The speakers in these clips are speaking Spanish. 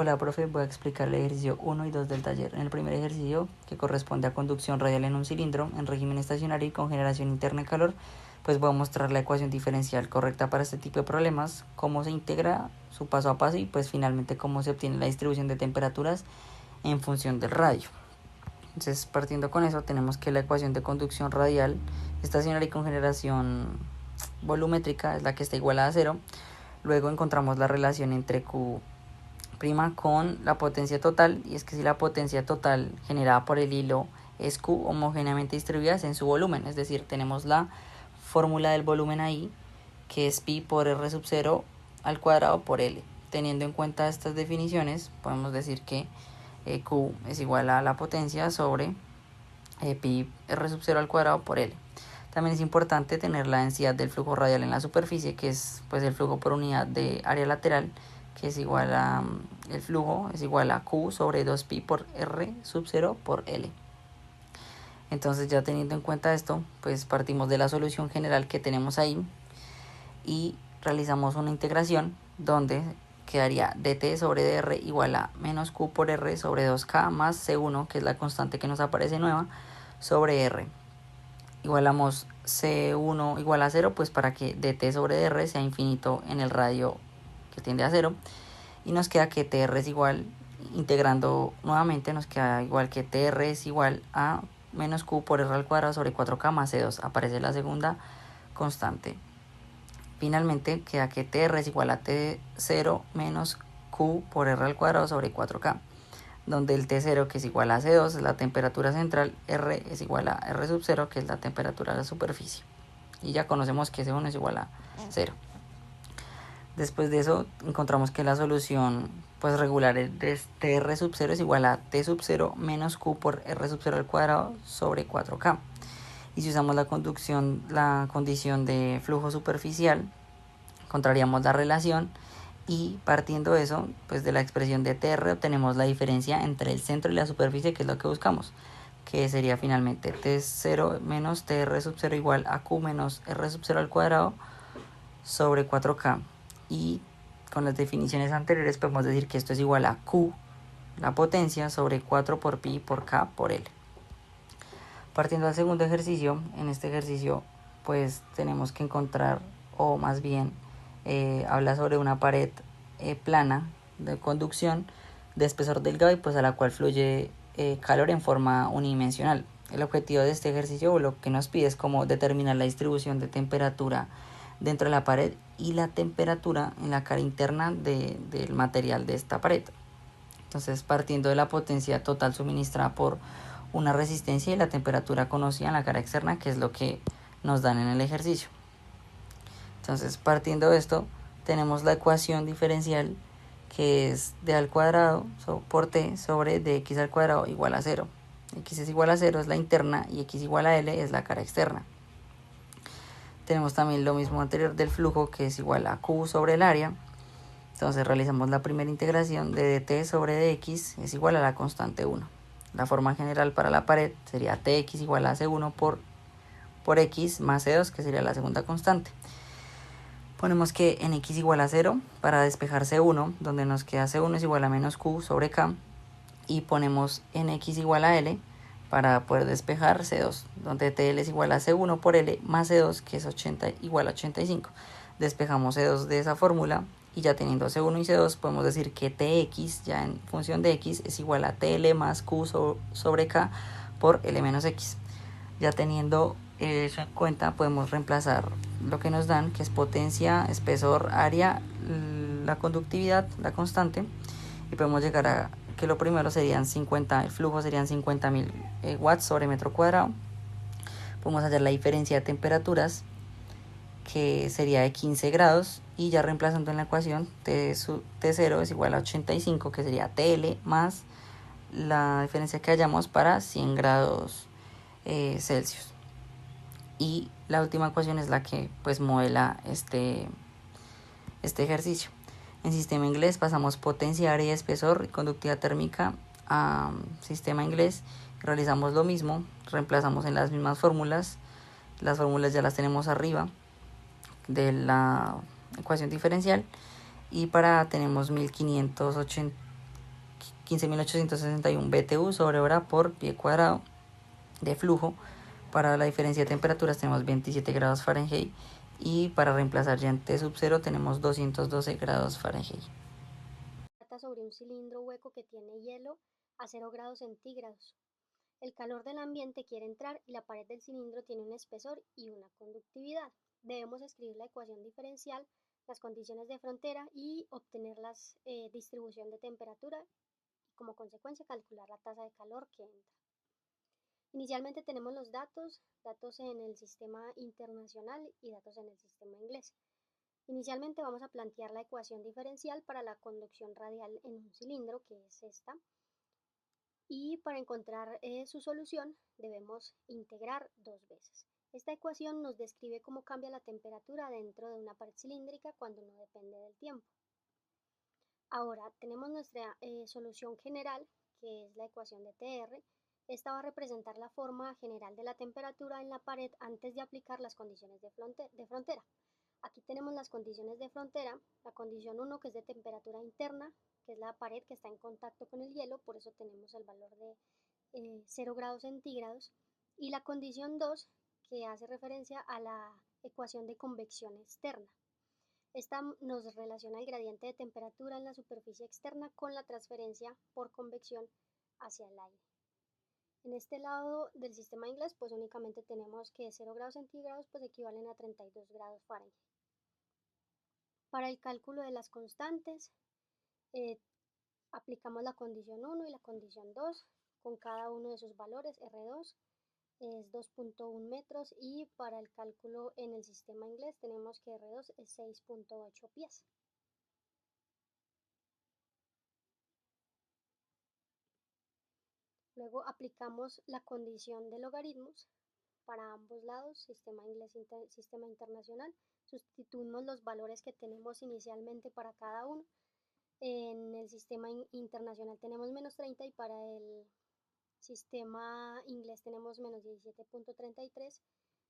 Hola, profe, voy a explicar el ejercicio 1 y 2 del taller. En el primer ejercicio, que corresponde a conducción radial en un cilindro en régimen estacionario y con generación interna de calor, pues voy a mostrar la ecuación diferencial correcta para este tipo de problemas, cómo se integra su paso a paso y pues finalmente cómo se obtiene la distribución de temperaturas en función del radio. Entonces, partiendo con eso, tenemos que la ecuación de conducción radial estacionaria y con generación volumétrica es la que está igual a 0. Luego encontramos la relación entre Q' con la potencia total, y es que si la potencia total generada por el hilo es Q homogéneamente distribuida en su volumen, es decir, tenemos la fórmula del volumen ahí, que es pi por r sub 0 al cuadrado por L. Teniendo en cuenta estas definiciones, podemos decir que Q es igual a la potencia sobre pi r sub 0 al cuadrado por L. También es importante tener la densidad del flujo radial en la superficie, que es pues el flujo por unidad de área lateral, que es igual a el flujo es igual a Q sobre 2pi por R sub 0 por L. Entonces, ya teniendo en cuenta esto, pues partimos de la solución general que tenemos ahí y realizamos una integración donde quedaría dt sobre dr igual a menos Q por R sobre 2K más C1, que es la constante que nos aparece nueva, sobre R. Igualamos C1 igual a 0, pues para que dt sobre dr sea infinito en el radio que tiende a 0. Y nos queda que tr es igual, integrando nuevamente, nos queda igual que tr es igual a menos q por r al cuadrado sobre 4k más c2. Aparece la segunda constante. Finalmente queda que tr es igual a t0 menos q por r al cuadrado sobre 4k, donde el T0, que es igual a C2, es la temperatura central, R es igual a R sub 0, que es la temperatura de la superficie. Y ya conocemos que C1 es igual a 0. Después de eso, encontramos que la solución pues regular de TR sub 0 es igual a T sub 0 menos Q por R sub 0 al cuadrado sobre 4K. Y si usamos la condición de flujo superficial, encontraríamos la relación, y partiendo de eso, pues de la expresión de TR obtenemos la diferencia entre el centro y la superficie, que es lo que buscamos, que sería finalmente T0 menos TR sub 0 igual a Q menos R sub 0 al cuadrado sobre 4K. Y con las definiciones anteriores podemos decir que esto es igual a Q, la potencia, sobre 4 por pi por K por L. Partiendo del segundo ejercicio, en este ejercicio pues tenemos que encontrar, o más bien habla sobre una pared plana de conducción de espesor delgado y pues a la cual fluye calor en forma unidimensional. El objetivo de este ejercicio, o lo que nos pide, es como determinar la distribución de temperatura dentro de la pared y la temperatura en la cara interna del material de esta pared. Entonces, partiendo de la potencia total suministrada por una resistencia y la temperatura conocida en la cara externa, que es lo que nos dan en el ejercicio. Entonces, partiendo de esto, tenemos la ecuación diferencial, que es d al cuadrado por t sobre dx al cuadrado igual a 0. X es igual a 0 es la interna y x igual a L es la cara externa. Tenemos también lo mismo anterior del flujo, que es igual a Q sobre el área. Entonces realizamos la primera integración de dt sobre dx es igual a la constante 1. La forma general para la pared sería tx igual a c1 por x más c2, que sería la segunda constante. Ponemos que en x igual a 0 para despejar c1, donde nos queda c1 es igual a menos q sobre k. Y ponemos en x igual a l para poder despejar c2, donde tl es igual a c1 por l más c2, que es igual a 85. Despejamos c2 de esa fórmula, y ya teniendo c1 y c2 podemos decir que tx, ya en función de x, es igual a tl más q sobre k por l menos x. Ya teniendo eso en cuenta, podemos reemplazar lo que nos dan, que es potencia, espesor, área, la conductividad, la constante, y podemos llegar a que lo primero serían 50, el flujo serían 50.000 watts sobre metro cuadrado. Podemos hacer la diferencia de temperaturas, que sería de 15 grados, y ya reemplazando en la ecuación, T0 es igual a 85, que sería TL más la diferencia que hallamos para 100 grados Celsius. Y la última ecuación es la que pues modela este ejercicio. En sistema inglés pasamos potencia, área, espesor y conductividad térmica a sistema inglés. Realizamos lo mismo, reemplazamos en las mismas fórmulas. Las fórmulas ya las tenemos arriba de la ecuación diferencial. Y para tenemos 1580 15.861 BTU sobre hora por pie cuadrado de flujo. Para la diferencia de temperaturas tenemos 27 grados Fahrenheit y para reemplazar ya en T sub 0 tenemos 212 grados Fahrenheit. Sobre un cilindro hueco que tiene hielo a 0 grados centígrados. El calor del ambiente quiere entrar y la pared del cilindro tiene un espesor y una conductividad. Debemos escribir la ecuación diferencial, las condiciones de frontera y obtener la distribución de temperatura y como consecuencia calcular la tasa de calor que entra. Inicialmente tenemos los datos en el sistema internacional y datos en el sistema inglés. Inicialmente vamos a plantear la ecuación diferencial para la conducción radial en un cilindro, que es esta. Y para encontrar su solución debemos integrar dos veces. Esta ecuación nos describe cómo cambia la temperatura dentro de una pared cilíndrica cuando no depende del tiempo. Ahora tenemos nuestra solución general, que es la ecuación de TR. Esta va a representar la forma general de la temperatura en la pared antes de aplicar las condiciones de frontera. Aquí tenemos las condiciones de frontera, la condición 1 que es de temperatura interna, que es la pared que está en contacto con el hielo, por eso tenemos el valor de 0 grados centígrados, y la condición 2 que hace referencia a la ecuación de convección externa. Esta nos relaciona el gradiente de temperatura en la superficie externa con la transferencia por convección hacia el aire. En este lado del sistema inglés, pues únicamente tenemos que 0 grados centígrados pues equivalen a 32 grados Fahrenheit. Para el cálculo de las constantes, aplicamos la condición 1 y la condición 2 con cada uno de sus valores. R2 es 2.1 metros y para el cálculo en el sistema inglés tenemos que R2 es 6.8 pies. Luego aplicamos la condición de logaritmos para ambos lados, sistema inglés y sistema internacional. Sustituimos los valores que tenemos inicialmente para cada uno. En el sistema internacional tenemos menos 30 y para el sistema inglés tenemos menos 17.33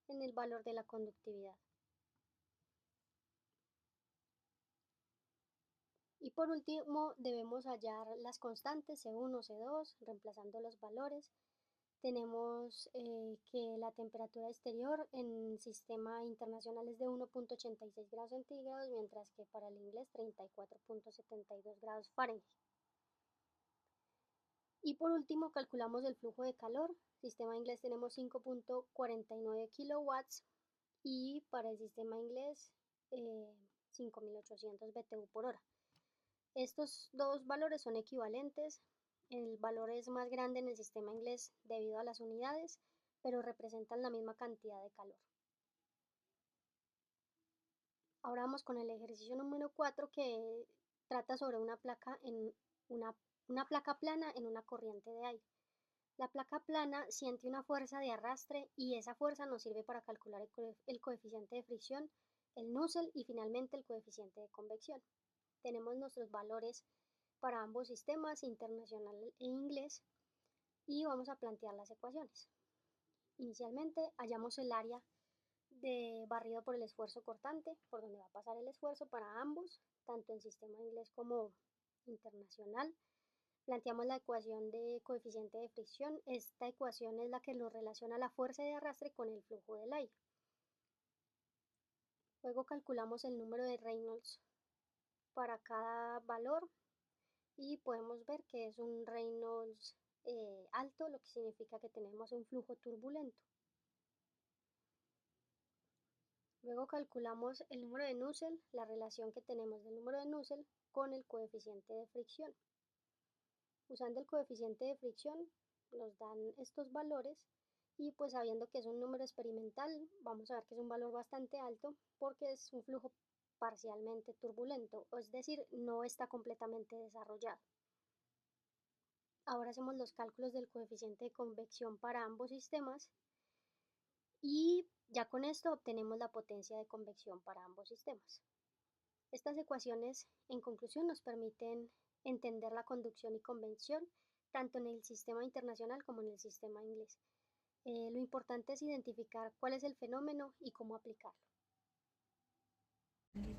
en el valor de la conductividad. Y por último debemos hallar las constantes C1, C2, reemplazando los valores. Tenemos que la temperatura exterior en el sistema internacional es de 1.86 grados centígrados, mientras que para el inglés 34.72 grados Fahrenheit. Y por último calculamos el flujo de calor. Sistema inglés tenemos 5.49 kilowatts y para el sistema inglés 5.800 BTU por hora. Estos dos valores son equivalentes. El valor es más grande en el sistema inglés debido a las unidades, pero representan la misma cantidad de calor. Ahora vamos con el ejercicio número 4 que trata sobre una placa plana en una corriente de aire. La placa plana siente una fuerza de arrastre y esa fuerza nos sirve para calcular el coeficiente de fricción, el Nusselt y finalmente el coeficiente de convección. Tenemos nuestros valores para ambos sistemas, internacional e inglés, y vamos a plantear las ecuaciones. Inicialmente hallamos el área de barrido por el esfuerzo cortante, por donde va a pasar el esfuerzo para ambos, tanto en sistema inglés como internacional. Planteamos la ecuación de coeficiente de fricción. Esta ecuación es la que nos relaciona la fuerza de arrastre con el flujo del aire. Luego calculamos el número de Reynolds para cada valor y podemos ver que es un Reynolds alto, lo que significa que tenemos un flujo turbulento. Luego calculamos el número de Nusselt, la relación que tenemos del número de Nusselt con el coeficiente de fricción. Usando el coeficiente de fricción nos dan estos valores y pues sabiendo que es un número experimental vamos a ver que es un valor bastante alto porque es un flujo parcialmente turbulento, es decir, no está completamente desarrollado. Ahora hacemos los cálculos del coeficiente de convección para ambos sistemas y ya con esto obtenemos la potencia de convección para ambos sistemas. Estas ecuaciones, en conclusión, nos permiten entender la conducción y convección tanto en el sistema internacional como en el sistema inglés. Lo importante es identificar cuál es el fenómeno y cómo aplicarlo.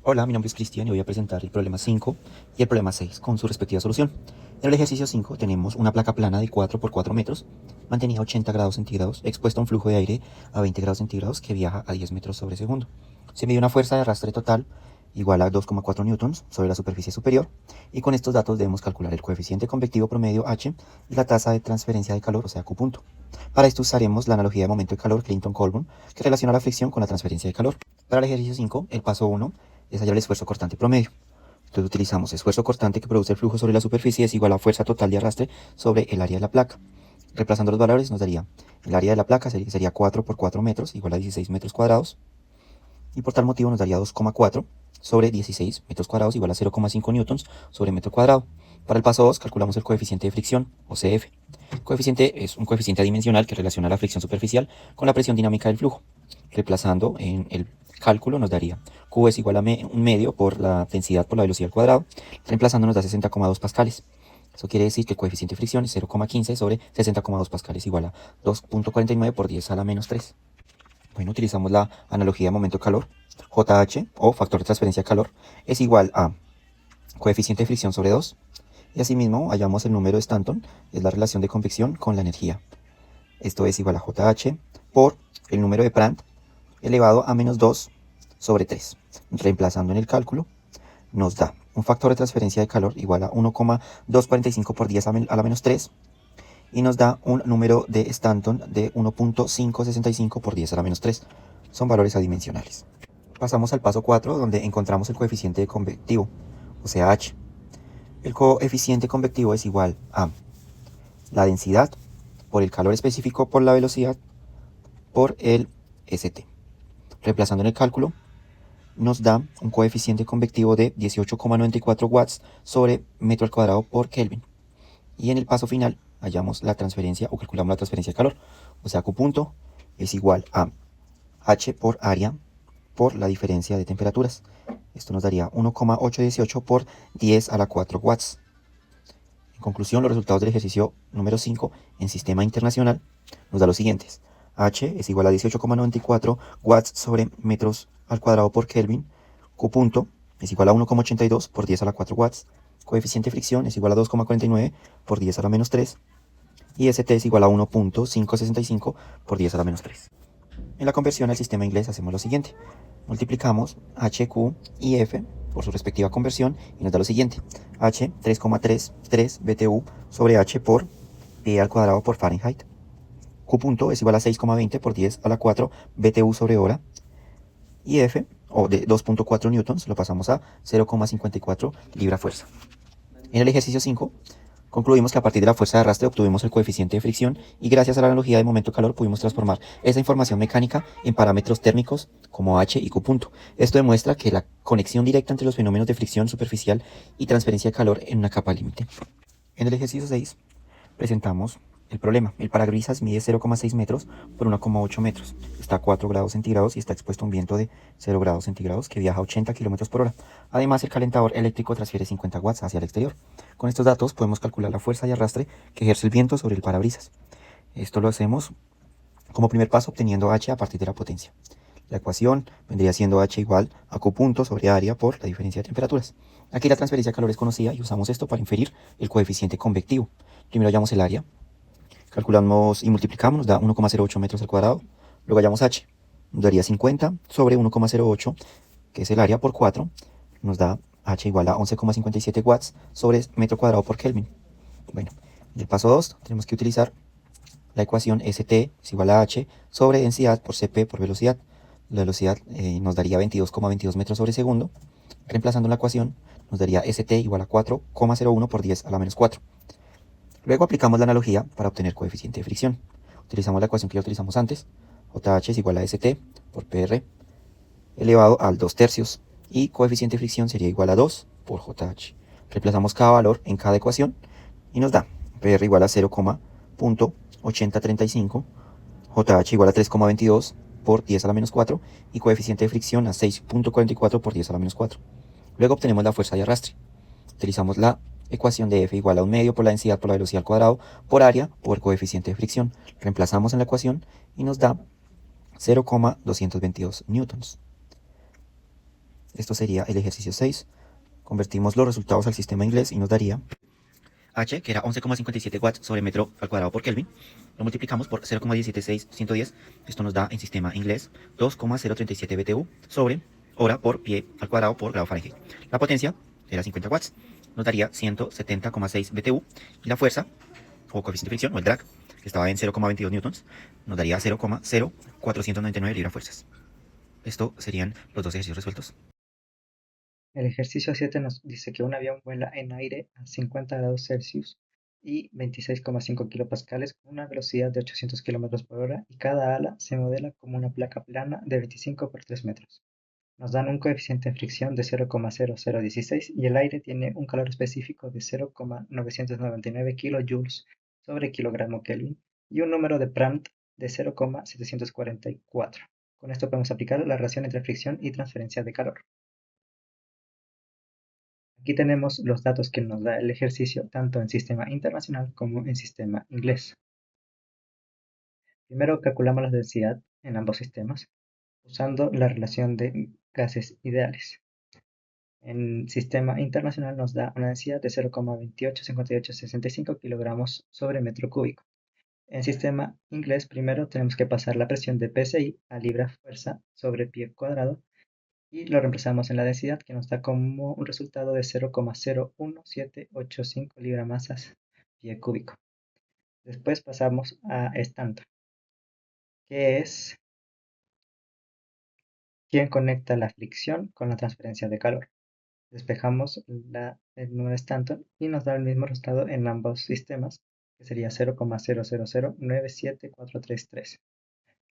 Hola, mi nombre es Cristian y voy a presentar el problema 5 y el problema 6 con su respectiva solución. En el ejercicio 5 tenemos una placa plana de 4 por 4 metros, mantenida a 80 grados centígrados, expuesta a un flujo de aire a 20 grados centígrados que viaja a 10 metros sobre segundo. Se mide una fuerza de arrastre total igual a 2,4 newtons sobre la superficie superior, y con estos datos debemos calcular el coeficiente convectivo promedio H y la tasa de transferencia de calor, o sea Q punto. Para esto usaremos la analogía de momento de calor Clinton-Coulomb, que relaciona la fricción con la transferencia de calor. Para el ejercicio 5, el paso 1 es hallar el esfuerzo cortante promedio. Entonces utilizamos esfuerzo cortante que produce el flujo sobre la superficie es igual a fuerza total de arrastre sobre el área de la placa. Reemplazando los valores nos daría el área de la placa sería 4 por 4 metros igual a 16 metros cuadrados. Y por tal motivo nos daría 2,4 sobre 16 metros cuadrados igual a 0,5 newtons sobre metro cuadrado. Para el paso 2 calculamos el coeficiente de fricción, o CF. El coeficiente es un coeficiente adimensional que relaciona la fricción superficial con la presión dinámica del flujo. Reemplazando en el cálculo nos daría Q es igual a un medio por la densidad por la velocidad al cuadrado. Reemplazando nos da 60,2 pascales. Eso quiere decir que el coeficiente de fricción es 0,15 sobre 60,2 pascales igual a 2,49 por 10 a la menos 3. Bueno, utilizamos la analogía de momento de calor. JH, o factor de transferencia de calor, es igual a coeficiente de fricción sobre 2. Y asimismo hallamos el número de Stanton, es la relación de convección con la energía. Esto es igual a JH por el número de Prandtl elevado a menos 2 sobre 3. Reemplazando en el cálculo, nos da un factor de transferencia de calor igual a 1,245 por 10 a la menos 3. Y nos da un número de Stanton de 1,565 por 10 a la menos 3. Son valores adimensionales. Pasamos al paso 4, donde encontramos el coeficiente convectivo, o sea H. El coeficiente convectivo es igual a la densidad por el calor específico por la velocidad por el St. Reemplazando en el cálculo, nos da un coeficiente convectivo de 18,94 watts sobre metro al cuadrado por Kelvin. Y en el paso final hallamos la transferencia o calculamos la transferencia de calor, o sea Q punto es igual a H por área por la diferencia de temperaturas. Esto nos daría 1,818 por 10 a la 4 watts. En conclusión, los resultados del ejercicio número 5 en sistema internacional nos da los siguientes. H es igual a 18,94 watts sobre metros al cuadrado por Kelvin. Q punto es igual a 1,82 por 10 a la 4 watts. Coeficiente de fricción es igual a 2,49 por 10 a la menos 3. Y St es igual a 1,565 por 10 a la menos 3. En la conversión al sistema inglés hacemos lo siguiente. Multiplicamos H, Q y F por su respectiva conversión y nos da lo siguiente. H 3,33 BTU sobre H por pi al cuadrado por Fahrenheit. Q punto es igual a 6,20 por 10 a la 4 BTU sobre hora. Y F, o de 2,4 newtons, lo pasamos a 0,54 libra fuerza. En el ejercicio 5, concluimos que a partir de la fuerza de arrastre obtuvimos el coeficiente de fricción y gracias a la analogía de momento calor pudimos transformar esa información mecánica en parámetros térmicos como H y Q punto. Esto demuestra que la conexión directa entre los fenómenos de fricción superficial y transferencia de calor en una capa límite. En el ejercicio 6 presentamos el problema. El parabrisas mide 0,6 metros por 1,8 metros. Está a 4 grados centígrados y está expuesto a un viento de 0 grados centígrados que viaja a 80 kilómetros por hora. Además, el calentador eléctrico transfiere 50 watts hacia el exterior. Con estos datos podemos calcular la fuerza de arrastre que ejerce el viento sobre el parabrisas. Esto lo hacemos como primer paso obteniendo H a partir de la potencia. La ecuación vendría siendo H igual a Q punto sobre área por la diferencia de temperaturas. Aquí la transferencia de calor es conocida y usamos esto para inferir el coeficiente convectivo. Primero hallamos el área. Calculamos y multiplicamos, nos da 1,08 metros al cuadrado. Luego hallamos H, nos daría 50 sobre 1,08, que es el área por 4. Nos da H igual a 11,57 watts sobre metro cuadrado por Kelvin. Bueno, en el paso 2 tenemos que utilizar la ecuación ST es igual a H sobre densidad por CP por velocidad. La velocidad nos daría 22,22 metros sobre segundo. Reemplazando la ecuación nos daría ST igual a 4,01 por 10 a la menos 4. Luego aplicamos la analogía para obtener coeficiente de fricción. Utilizamos la ecuación que ya utilizamos antes. JH es igual a ST por PR elevado al 2 tercios. Y coeficiente de fricción sería igual a 2 por JH. Reemplazamos cada valor en cada ecuación y nos da PR igual a 0,8035, JH igual a 3,22 por 10 a la menos 4 y coeficiente de fricción a 6,44 por 10 a la menos 4. Luego obtenemos la fuerza de arrastre. Utilizamos la ecuación de F igual a un medio por la densidad por la velocidad al cuadrado por área por coeficiente de fricción. Reemplazamos en la ecuación y nos da 0,222 newtons. Esto sería el ejercicio 6. Convertimos los resultados al sistema inglés y nos daría H, que era 11,57 watts sobre metro al cuadrado por Kelvin, lo multiplicamos por 0,17610. Esto nos da en sistema inglés 2,037 BTU sobre hora por pie al cuadrado por grado Fahrenheit. La potencia era 50 watts, nos daría 170,6 BTU y la fuerza o coeficiente de fricción o el drag, que estaba en 0,22 newtons, nos daría 0,0499 libras-fuerzas. Esto serían los dos ejercicios resueltos. El ejercicio 7 nos dice que un avión vuela en aire a 50 grados Celsius y 26,5 kilopascales con una velocidad de 800 kilómetros por hora y cada ala se modela como una placa plana de 25 por 3 metros. Nos dan un coeficiente de fricción de 0,0016 y el aire tiene un calor específico de 0,999 kilojoules sobre kilogramo Kelvin y un número de Prandtl de 0,744. Con esto podemos aplicar la relación entre fricción y transferencia de calor. Aquí tenemos los datos que nos da el ejercicio tanto en sistema internacional como en sistema inglés. Primero calculamos la densidad en ambos sistemas usando la relación de gases ideales. En sistema internacional nos da una densidad de 0,285865 kilogramos sobre metro cúbico. En sistema inglés primero tenemos que pasar la presión de PSI a libra-fuerza sobre pie cuadrado y lo reemplazamos en la densidad que nos da como un resultado de 0,01785 libra-masas pie cúbico. Después pasamos a Stanton, que es quien conecta la fricción con la transferencia de calor. Despejamos el número de Stanton y nos da el mismo resultado en ambos sistemas, que sería 0,00097433.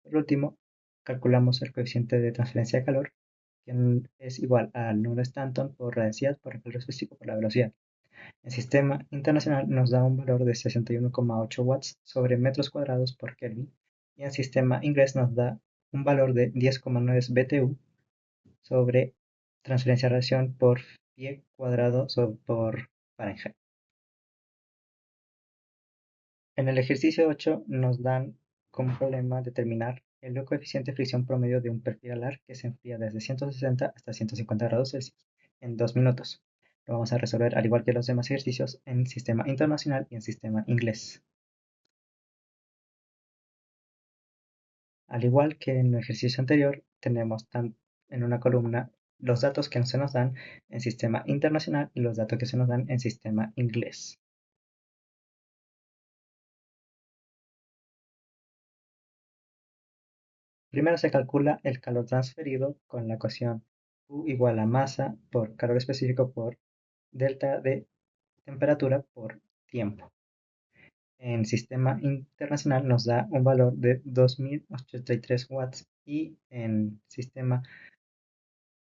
Por último, calculamos el coeficiente de transferencia de calor, que es igual al número de Stanton por la densidad por el calor específico por la velocidad. El sistema internacional nos da un valor de 61,8 watts sobre metros cuadrados por Kelvin y el sistema inglés nos da un valor de 10,9 BTU sobre transferencia de radiación por pie cuadrado por Fahrenheit. En el ejercicio 8 nos dan como problema determinar el coeficiente de fricción promedio de un perfil alar que se enfría desde 160 hasta 150 grados Celsius en 2 minutos. Lo vamos a resolver al igual que los demás ejercicios en sistema internacional y en sistema inglés. Al igual que en el ejercicio anterior, tenemos en una columna los datos que se nos dan en sistema internacional y los datos que se nos dan en sistema inglés. Primero se calcula el calor transferido con la ecuación Q igual a masa por calor específico por delta de temperatura por tiempo. En sistema internacional nos da un valor de 2083 watts y en sistema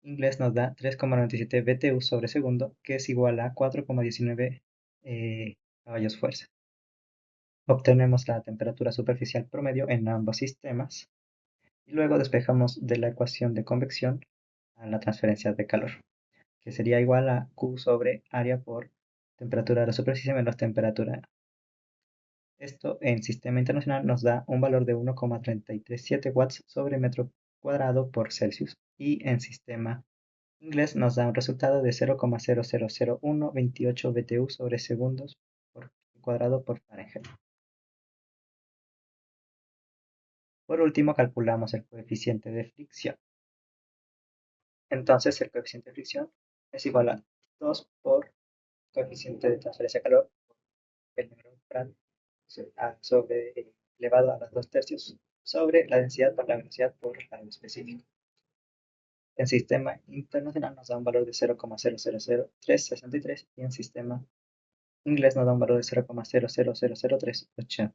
inglés nos da 3,97 BTU sobre segundo, que es igual a 4,19 caballos fuerza. Obtenemos la temperatura superficial promedio en ambos sistemas y luego despejamos de la ecuación de convección a la transferencia de calor, que sería igual a Q sobre área por temperatura de la superficie menos temperatura. Esto en sistema internacional nos da un valor de 1,337 watts sobre metro cuadrado por Celsius y en sistema inglés nos da un resultado de 0,0000128 BTU sobre segundos por cuadrado por Fahrenheit. Por último, calculamos el coeficiente de fricción. Entonces, el coeficiente de fricción es igual a 2 por coeficiente de transferencia de calor, el número de Prandtl sobre elevado a los 2/3 sobre la densidad por la velocidad por radio específico. En sistema internacional nos da un valor de 0,000363 y en sistema inglés nos da un valor de 0,0000380.